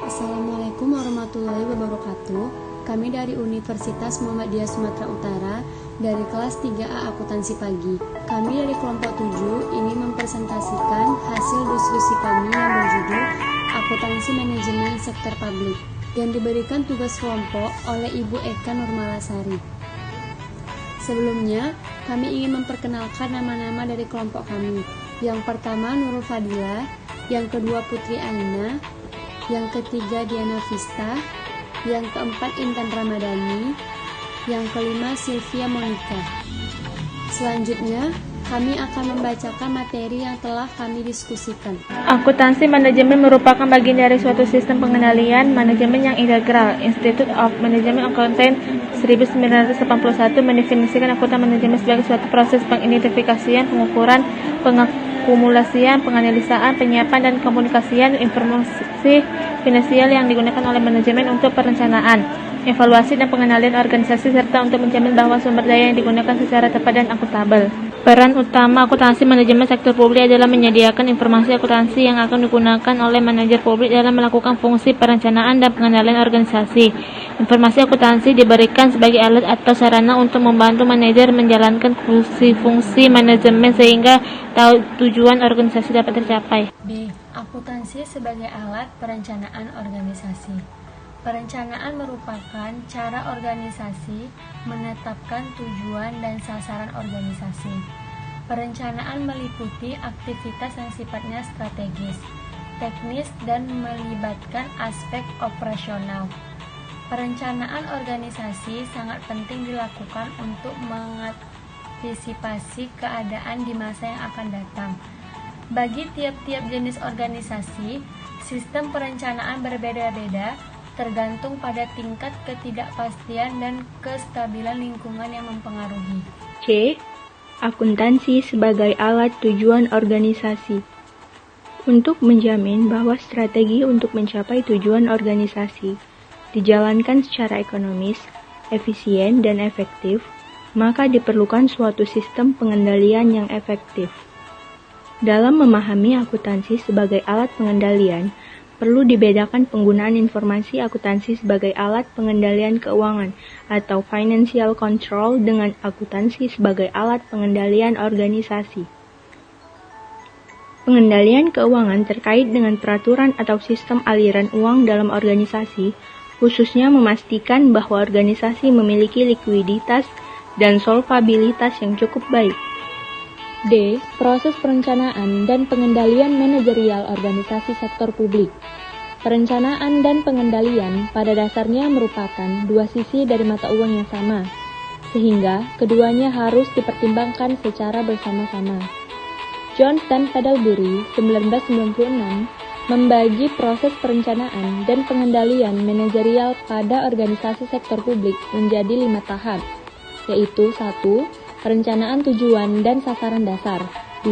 Assalamualaikum warahmatullahi wabarakatuh. Kami dari Universitas Muhammadiyah Sumatera Utara dari kelas 3A Akuntansi Pagi. Kami dari kelompok 7 ingin mempresentasikan hasil diskusi kami yang berjudul Akuntansi Manajemen Sektor Publik yang diberikan tugas kelompok oleh Ibu Eka Nurmalasari. Sebelumnya, kami ingin memperkenalkan nama-nama dari kelompok kami. Yang pertama Nurul Fadila, yang kedua Putri Aina, yang ketiga Diana Vista, yang keempat Intan Ramadhani, yang kelima Sylvia Monica. Selanjutnya, kami akan membacakan materi yang telah kami diskusikan. Akuntansi manajemen merupakan bagian dari suatu sistem pengendalian manajemen yang integral. Institute of Management Accounting 1981 mendefinisikan akuntan manajemen sebagai suatu proses pengidentifikasian, pengukuran, pengakumulasian, penganalisaan, penyiapan, dan komunikasian informasi finansial yang digunakan oleh manajemen untuk perencanaan, evaluasi, dan pengendalian organisasi, serta untuk menjamin bahwa sumber daya yang digunakan secara tepat dan akuntabel. Peran utama akuntansi manajemen sektor publik adalah menyediakan informasi akuntansi yang akan digunakan oleh manajer publik dalam melakukan fungsi perencanaan dan pengendalian organisasi. Informasi akuntansi diberikan sebagai alat atau sarana untuk membantu manajer menjalankan fungsi-fungsi manajemen sehingga tujuan organisasi dapat tercapai. B. Akuntansi sebagai alat perencanaan organisasi. Perencanaan merupakan cara organisasi menetapkan tujuan dan sasaran organisasi. Perencanaan meliputi aktivitas yang sifatnya strategis, teknis, dan melibatkan aspek operasional. Perencanaan organisasi sangat penting dilakukan untuk mengantisipasi keadaan di masa yang akan datang. Bagi tiap-tiap jenis organisasi, sistem perencanaan berbeda-beda tergantung pada tingkat ketidakpastian dan kestabilan lingkungan yang mempengaruhi. C. Akuntansi sebagai alat tujuan organisasi. Untuk menjamin bahwa strategi untuk mencapai tujuan organisasi dijalankan secara ekonomis, efisien, dan efektif, maka diperlukan suatu sistem pengendalian yang efektif. Dalam memahami akuntansi sebagai alat pengendalian, perlu dibedakan penggunaan informasi akuntansi sebagai alat pengendalian keuangan atau financial control dengan akuntansi sebagai alat pengendalian organisasi. Pengendalian keuangan terkait dengan peraturan atau sistem aliran uang dalam organisasi, khususnya memastikan bahwa organisasi memiliki likuiditas dan solvabilitas yang cukup baik. D. Proses perencanaan dan pengendalian manajerial organisasi sektor publik. Perencanaan dan pengendalian pada dasarnya merupakan dua sisi dari mata uang yang sama, sehingga keduanya harus dipertimbangkan secara bersama-sama. Jones dan Pedalbury 1996 membagi proses perencanaan dan pengendalian manajerial pada organisasi sektor publik menjadi 5 tahap, yaitu 1. Perencanaan tujuan dan sasaran dasar. 2.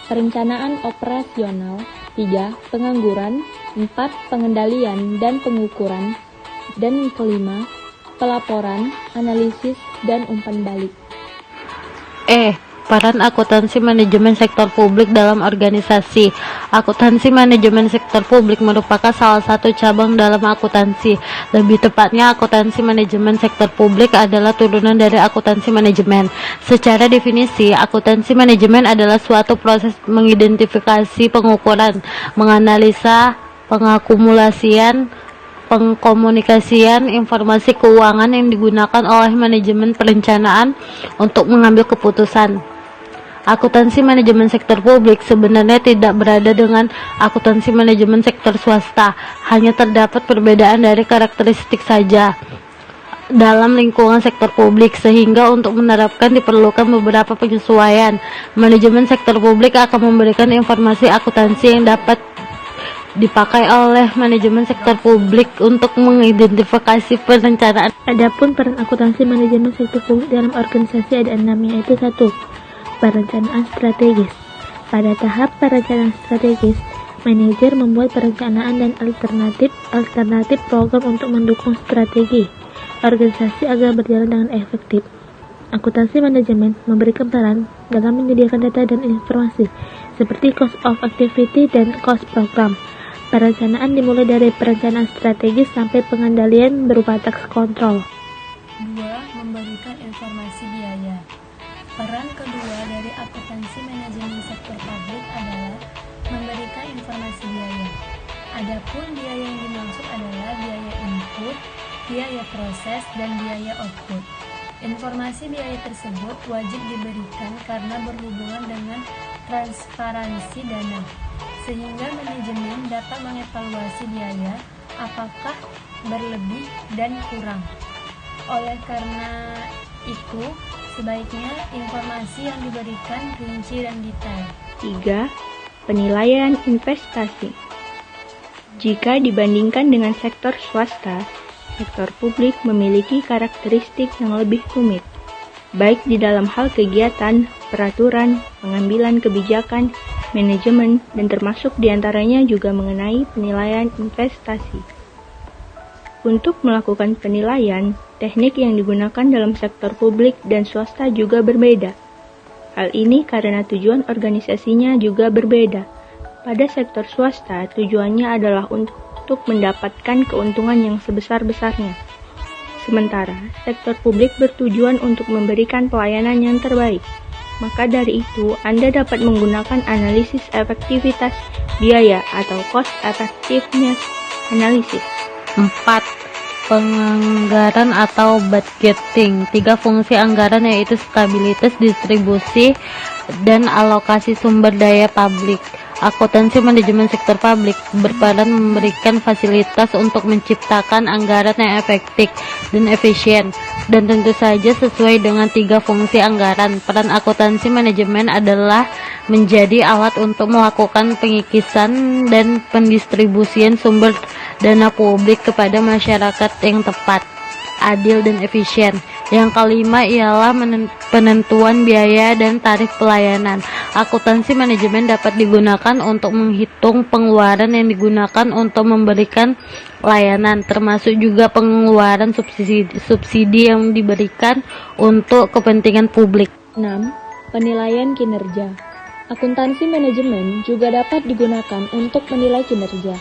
Perencanaan operasional. 3. Pengangguran. 4. Pengendalian dan pengukuran. Dan kelima, pelaporan, analisis, dan umpan balik. Peran akuntansi manajemen sektor publik dalam organisasi. Akuntansi manajemen sektor publik merupakan salah satu cabang dalam akuntansi. Lebih tepatnya, akuntansi manajemen sektor publik adalah turunan dari akuntansi manajemen. Secara definisi, akuntansi manajemen adalah suatu proses mengidentifikasi, pengukuran, menganalisa, pengakumulasian, pengkomunikasian informasi keuangan yang digunakan oleh manajemen perencanaan untuk mengambil keputusan. Akuntansi manajemen sektor publik sebenarnya tidak berada dengan akuntansi manajemen sektor swasta, hanya terdapat perbedaan dari karakteristik saja dalam lingkungan sektor publik, sehingga untuk menerapkan diperlukan beberapa penyesuaian. Manajemen sektor publik akan memberikan informasi akuntansi yang dapat dipakai oleh manajemen sektor publik untuk mengidentifikasi perencanaan. Adapun peran akuntansi manajemen sektor publik dalam organisasi ada 6, yaitu 1. Perencanaan strategis. Pada tahap perencanaan strategis, manajer membuat perencanaan dan alternatif program untuk mendukung strategi organisasi agar berjalan dengan efektif. Akuntansi manajemen memberikan peran dalam menyediakan data dan informasi seperti cost of activity dan cost program. Perencanaan dimulai dari perencanaan strategis sampai pengendalian berupa tax control. 2. Memberikan informasi biaya. Peran kedua dari akuntansi manajemen sektor publik adalah memberikan informasi biaya. Adapun biaya yang dimaksud adalah biaya input, biaya proses, dan biaya output. Informasi biaya tersebut wajib diberikan karena berhubungan dengan transparansi dana, sehingga manajemen dapat mengevaluasi biaya apakah berlebih dan kurang. Oleh karena itu, sebaiknya informasi yang diberikan rinci dan detail. 3. Penilaian investasi. Jika dibandingkan dengan sektor swasta, sektor publik memiliki karakteristik yang lebih rumit, baik di dalam hal kegiatan, peraturan, pengambilan kebijakan, manajemen, dan termasuk diantaranya juga mengenai penilaian investasi. Untuk melakukan penilaian, teknik yang digunakan dalam sektor publik dan swasta juga berbeda. Hal ini karena tujuan organisasinya juga berbeda. Pada sektor swasta, tujuannya adalah untuk mendapatkan keuntungan yang sebesar-besarnya. Sementara, sektor publik bertujuan untuk memberikan pelayanan yang terbaik. Maka dari itu, Anda dapat menggunakan analisis efektivitas biaya atau cost effectiveness analysis. 4. Penganggaran atau budgeting. 3 fungsi anggaran yaitu stabilitas, distribusi, dan alokasi sumber daya publik. Akuntansi manajemen sektor publik berperan memberikan fasilitas untuk menciptakan anggaran yang efektif dan efisien, dan tentu saja sesuai dengan 3 fungsi anggaran. Peran akuntansi manajemen adalah menjadi alat untuk melakukan pengikisan dan pendistribusian sumber dana publik kepada masyarakat yang tepat, adil, dan efisien. Yang kelima ialah penentuan biaya dan tarif pelayanan. Akuntansi manajemen dapat digunakan untuk menghitung pengeluaran yang digunakan untuk memberikan layanan, termasuk juga pengeluaran subsidi yang diberikan untuk kepentingan publik. 6. Penilaian kinerja. Akuntansi manajemen juga dapat digunakan untuk menilai kinerja,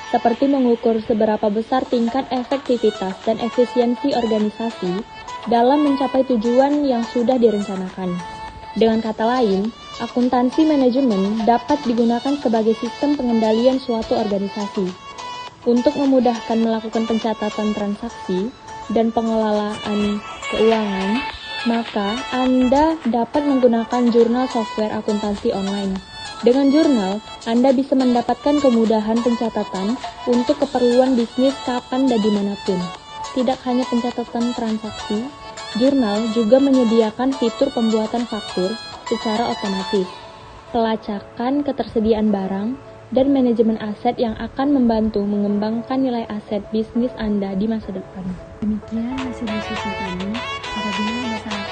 seperti mengukur seberapa besar tingkat efektivitas dan efisiensi organisasi dalam mencapai tujuan yang sudah direncanakan. Dengan kata lain, akuntansi manajemen dapat digunakan sebagai sistem pengendalian suatu organisasi untuk memudahkan melakukan pencatatan transaksi dan pengelolaan keuangan. Maka Anda dapat menggunakan jurnal software akuntansi online. Dengan jurnal, Anda bisa mendapatkan kemudahan pencatatan untuk keperluan bisnis kapan dan dimanapun. Tidak hanya pencatatan transaksi, jurnal juga menyediakan fitur pembuatan faktur secara otomatis, pelacakan ketersediaan barang, dan manajemen aset yang akan membantu mengembangkan nilai aset bisnis Anda di masa depan. Demikian hasil diskusi kami. Apabila ada salah